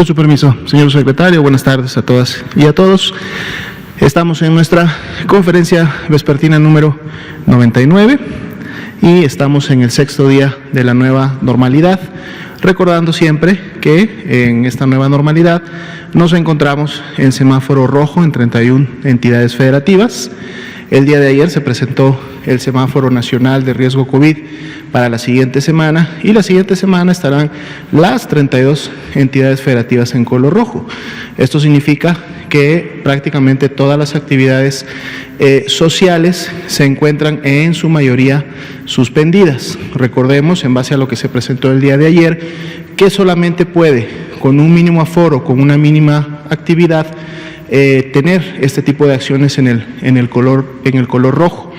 Con su permiso, señor secretario, buenas tardes a todas y a todos. Estamos en nuestra conferencia vespertina número 99 y estamos en el 6º día de la nueva normalidad, recordando siempre que en esta nueva normalidad nos encontramos en semáforo rojo en 31 entidades federativas. El día de ayer se presentó el semáforo nacional de riesgo COVID para la siguiente semana y la siguiente semana estarán las 32 entidades federativas en color rojo. Esto significa que prácticamente todas las actividades sociales se encuentran en su mayoría suspendidas. Recordemos, en base a lo que se presentó el día de ayer, que solamente puede, con un mínimo aforo, con una mínima actividad, tener este tipo de acciones en el color rojo.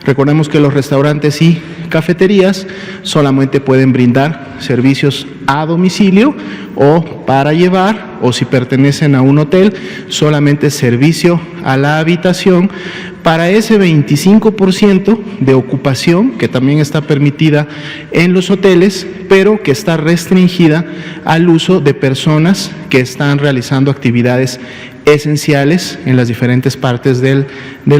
Recordemos que los restaurantes y cafeterías solamente pueden brindar servicios a domicilio o para llevar, o si pertenecen a un hotel, solamente servicio a la habitación para ese 25% de ocupación que también está permitida en los hoteles, pero que está restringida al uso de personas que están realizando actividades esenciales en las diferentes partes del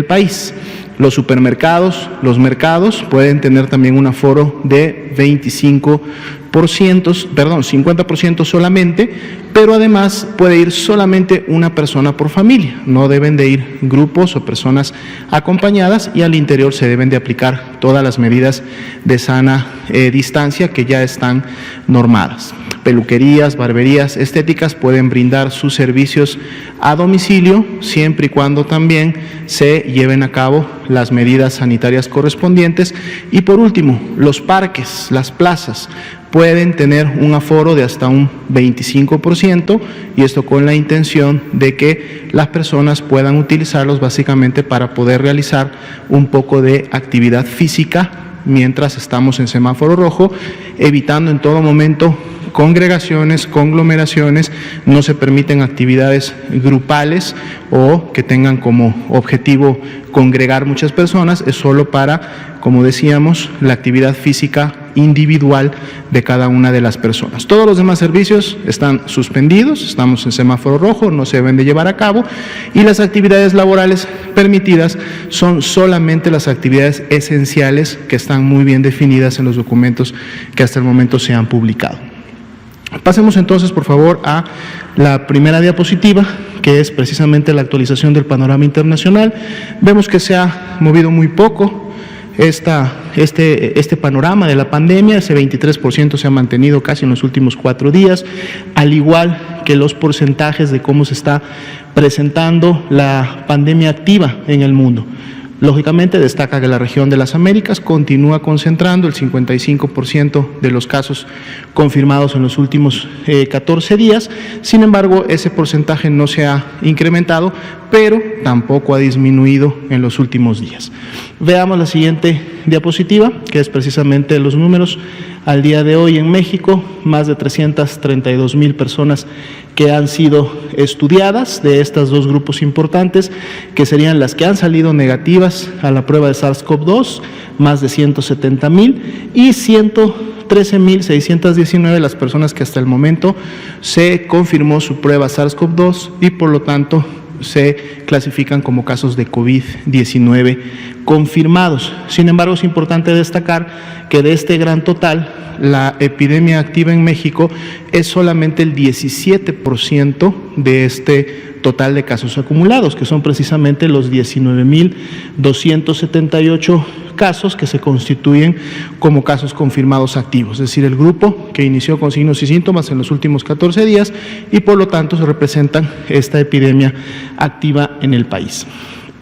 país. Los supermercados, los mercados pueden tener también un aforo de 50% solamente, pero además puede ir solamente una persona por familia. No deben de ir grupos o personas acompañadas y al interior se deben de aplicar todas las medidas de sana distancia que ya están normadas. Peluquerías, barberías, estéticas pueden brindar sus servicios a domicilio siempre y cuando también se lleven a cabo las medidas sanitarias correspondientes. Y por último, los parques, las plazas, pueden tener un aforo de hasta un 25% y esto con la intención de que las personas puedan utilizarlos básicamente para poder realizar un poco de actividad física mientras estamos en semáforo rojo, evitando en todo momento congregaciones, conglomeraciones. No se permiten actividades grupales o que tengan como objetivo congregar muchas personas, es solo para, como decíamos, la actividad física individual de cada una de las personas. Todos los demás servicios están suspendidos, estamos en semáforo rojo, no se deben de llevar a cabo y las actividades laborales permitidas son solamente las actividades esenciales que están muy bien definidas en los documentos que hasta el momento se han publicado. Pasemos entonces, por favor, a la primera diapositiva, que es precisamente la actualización del panorama internacional. Vemos que se ha movido muy poco este panorama de la pandemia. Ese 23% se ha mantenido casi en los últimos 4 días, al igual que los porcentajes de cómo se está presentando la pandemia activa en el mundo. Lógicamente destaca que la región de las Américas continúa concentrando el 55% de los casos confirmados en los últimos 14 días, sin embargo ese porcentaje no se ha incrementado, pero tampoco ha disminuido en los últimos días. Veamos la siguiente diapositiva, que es precisamente los números. Al día de hoy en México, más de 332,000 personas que han sido estudiadas de estos dos grupos importantes, que serían las que han salido negativas a la prueba de SARS-CoV-2, más de 170,000, y 113,619 las personas que hasta el momento se confirmó su prueba SARS-CoV-2 y por lo tanto se clasifican como casos de COVID-19 confirmados. Sin embargo, es importante destacar que de este gran total, la epidemia activa en México es solamente el 17% de este total de casos acumulados, que son precisamente los 19,278 casos que se constituyen como casos confirmados activos, es decir, el grupo que inició con signos y síntomas en los últimos 14 días y por lo tanto se representan esta epidemia activa en el país.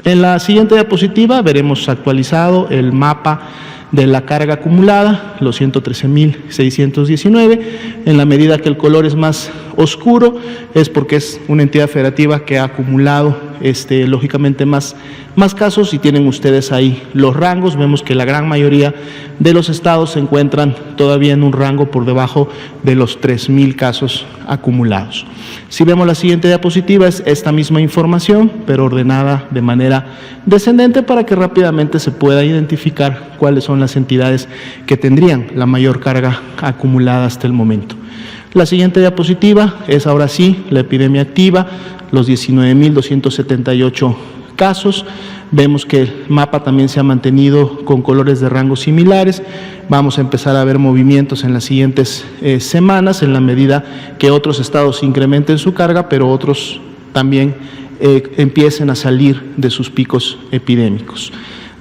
En la siguiente diapositiva veremos actualizado el mapa de la carga acumulada, los 113,619, en la medida que el color es más oscuro, es porque es una entidad federativa que ha acumulado lógicamente más casos y tienen ustedes ahí los rangos. Vemos que la gran mayoría de los estados se encuentran todavía en un rango por debajo de los 3,000 casos acumulados. Si vemos la siguiente diapositiva, es esta misma información, pero ordenada de manera descendente para que rápidamente se pueda identificar cuáles son las entidades que tendrían la mayor carga acumulada hasta el momento. La siguiente diapositiva es ahora sí la epidemia activa, los 19.278 casos. Vemos que el mapa también se ha mantenido con colores de rango similares. Vamos a empezar a ver movimientos en las siguientes semanas, en la medida que otros estados incrementen su carga, pero otros también empiecen a salir de sus picos epidémicos.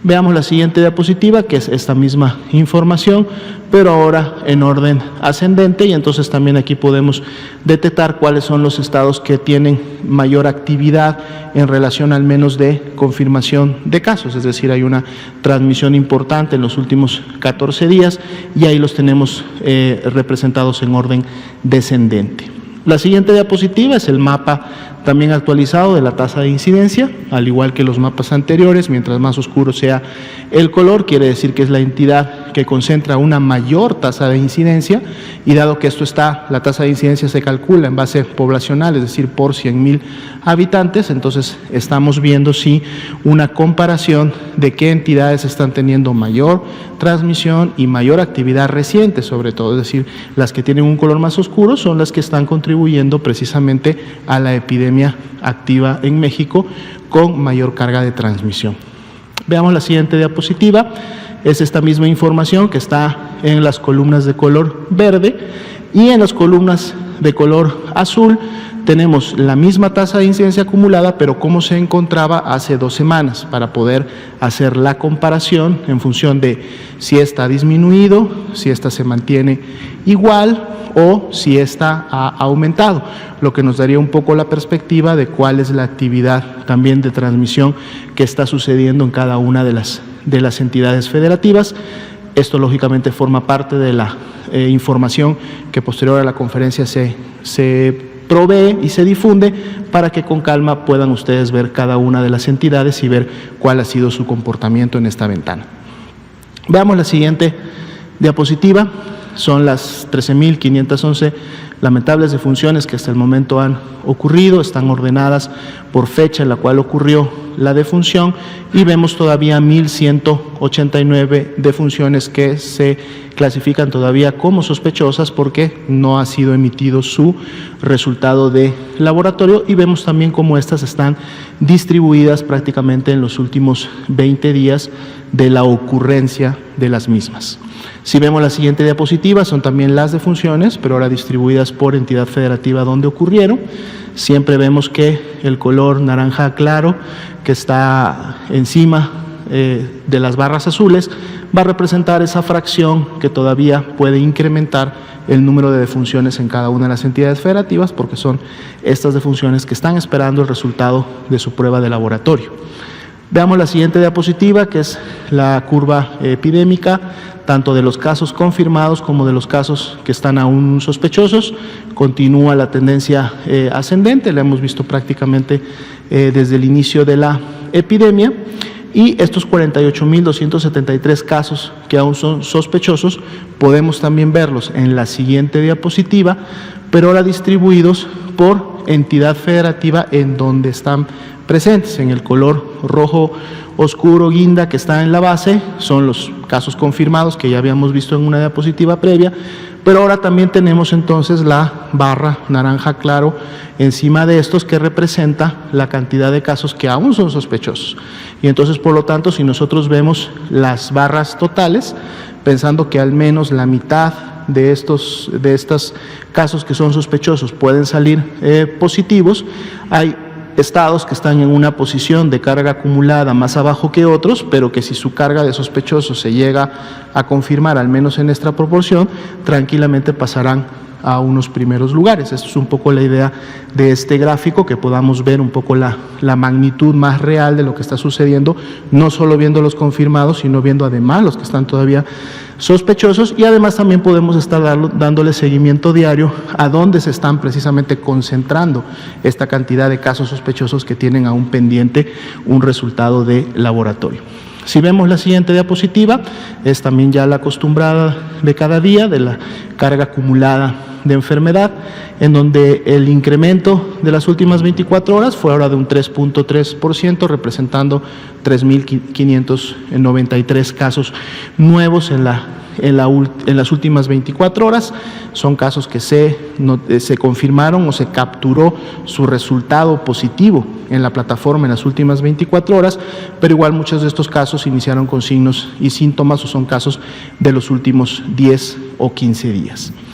Veamos la siguiente diapositiva, que es esta misma información, pero ahora en orden ascendente, y entonces también aquí podemos detectar cuáles son los estados que tienen mayor actividad en relación al menos de confirmación de casos, es decir, hay una transmisión importante en los últimos 14 días y ahí los tenemos representados en orden descendente. La siguiente diapositiva es el mapa también actualizado de la tasa de incidencia, al igual que los mapas anteriores. Mientras más oscuro sea el color, quiere decir que es la entidad que concentra una mayor tasa de incidencia, y dado que esto está, la tasa de incidencia se calcula en base poblacional, es decir, por 100.000 habitantes, entonces estamos viendo sí una comparación de qué entidades están teniendo mayor transmisión y mayor actividad reciente, sobre todo, es decir, las que tienen un color más oscuro son las que están contribuyendo precisamente a la epidemia activa en México con mayor carga de transmisión. Veamos la siguiente diapositiva. Es esta misma información que está en las columnas de color verde, y en las columnas de color azul tenemos la misma tasa de incidencia acumulada, pero cómo se encontraba hace 2 semanas, para poder hacer la comparación en función de si esta ha disminuido, si esta se mantiene igual o si esta ha aumentado, lo que nos daría un poco la perspectiva de cuál es la actividad también de transmisión que está sucediendo en cada una de las entidades federativas. Esto lógicamente forma parte de la información que posterior a la conferencia se provee y se difunde para que con calma puedan ustedes ver cada una de las entidades y ver cuál ha sido su comportamiento en esta ventana. Veamos la siguiente diapositiva. Son las 13.511 lamentables defunciones que hasta el momento han ocurrido, están ordenadas por fecha en la cual ocurrió la defunción, y vemos todavía 1.189 defunciones que se clasifican todavía como sospechosas porque no ha sido emitido su resultado de laboratorio, y vemos también cómo estas están distribuidas prácticamente en los últimos 20 días de la ocurrencia de las mismas. Si vemos la siguiente diapositiva, son también las defunciones, pero ahora distribuidas por entidad federativa donde ocurrieron. Siempre vemos que el color naranja claro, que está encima de las barras azules, va a representar esa fracción que todavía puede incrementar el número de defunciones en cada una de las entidades federativas, porque son estas defunciones que están esperando el resultado de su prueba de laboratorio. Veamos la siguiente diapositiva, que es la curva epidémica, tanto de los casos confirmados como de los casos que están aún sospechosos. Continúa la tendencia ascendente, la hemos visto prácticamente desde el inicio de la epidemia, y estos 48.273 casos que aún son sospechosos, podemos también verlos en la siguiente diapositiva, pero ahora distribuidos por entidad federativa en donde están presentes. En el color rojo oscuro guinda que está en la base son los casos confirmados que ya habíamos visto en una diapositiva previa, pero ahora también tenemos entonces la barra naranja claro encima de estos, que representa la cantidad de casos que aún son sospechosos. Y entonces, por lo tanto, si nosotros vemos las barras totales, pensando que al menos la mitad de estos casos que son sospechosos pueden salir positivos, hay estados que están en una posición de carga acumulada más abajo que otros, pero que si su carga de sospechosos se llega a confirmar, al menos en esta proporción, tranquilamente pasarán a unos primeros lugares. Esto es un poco la idea de este gráfico, que podamos ver un poco la magnitud más real de lo que está sucediendo, no solo viendo los confirmados, sino viendo además los que están todavía sospechosos, y además también podemos estar dándole seguimiento diario a dónde se están precisamente concentrando esta cantidad de casos sospechosos que tienen aún pendiente un resultado de laboratorio. Si vemos la siguiente diapositiva, es también ya la acostumbrada de cada día de la carga acumulada de enfermedad, en donde el incremento de las últimas 24 horas fue ahora de un 3.3%, representando 3.593 casos nuevos en la en las últimas 24 horas. Son casos que se confirmaron o se capturó su resultado positivo en la plataforma en las últimas 24 horas, pero igual muchos de estos casos iniciaron con signos y síntomas o son casos de los últimos 10 o 15 días.